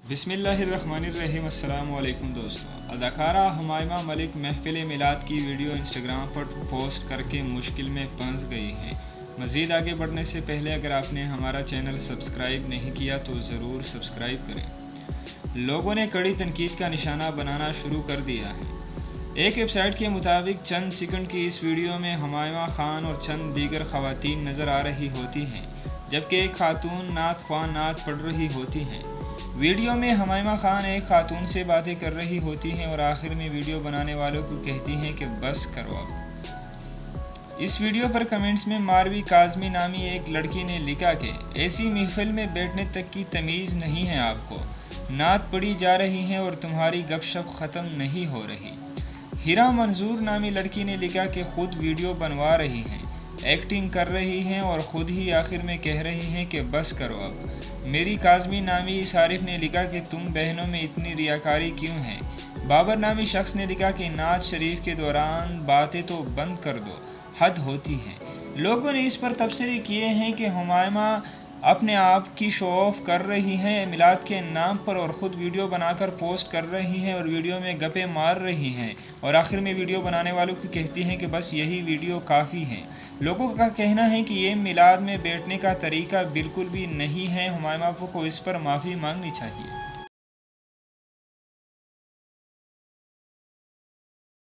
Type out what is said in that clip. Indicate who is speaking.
Speaker 1: बिस्मिल्लाहिर्रहमानिर्रहीम। अस्सलाम वालेकुम दोस्तों। अदाकारा हुमायमा मलिक महफिल मिलाद की वीडियो इंस्टाग्राम पर पोस्ट करके मुश्किल में फंस गई हैं। मज़ीद आगे बढ़ने से पहले अगर आपने हमारा चैनल सब्सक्राइब नहीं किया तो ज़रूर सब्सक्राइब करें। लोगों ने कड़ी तनकीद का निशाना बनाना शुरू कर दिया है। एक वेबसाइट के मुताबिक चंद सेकंड की इस वीडियो में हुमायमा खान और चंद दीगर ख़वातीन नज़र आ रही होती हैं, जबकि एक खातून नात ख्वां नात पढ़ रही होती हैं। वीडियो में हुमायमा खान एक खातून से बातें कर रही होती हैं और आखिर में वीडियो बनाने वालों को कहती हैं कि बस करो अब। इस वीडियो पर कमेंट्स में मारवी काज़मी नामी एक लड़की ने लिखा कि ऐसी महफिल में बैठने तक की तमीज़ नहीं है आपको, नात पढ़ी जा रही है और तुम्हारी गपशप ख़त्म नहीं हो रही। हिरा मंजूर नामी लड़की ने लिखा कि खुद वीडियो बनवा रही हैं, एक्टिंग कर रही हैं और ख़ुद ही आखिर में कह रही हैं कि बस करो अब। मेरी काज़मी नामी सारिफ ने लिखा कि तुम बहनों में इतनी रियाकारी क्यों है। बाबर नामी शख्स ने लिखा कि नाज शरीफ के दौरान बातें तो बंद कर दो, हद होती हैं। लोगों ने इस पर तबसरे किए हैं कि हुमायमा अपने आप की शो ऑफ कर रही हैं मिलाद के नाम पर और ख़ुद वीडियो बनाकर पोस्ट कर रही हैं और वीडियो में गप्पे मार रही हैं और आखिर में वीडियो बनाने वालों को कहती हैं कि बस यही वीडियो काफ़ी है। लोगों का कहना है कि ये मिलाद में बैठने का तरीका बिल्कुल भी नहीं है। हुमायमा को इस पर माफ़ी मांगनी चाहिए।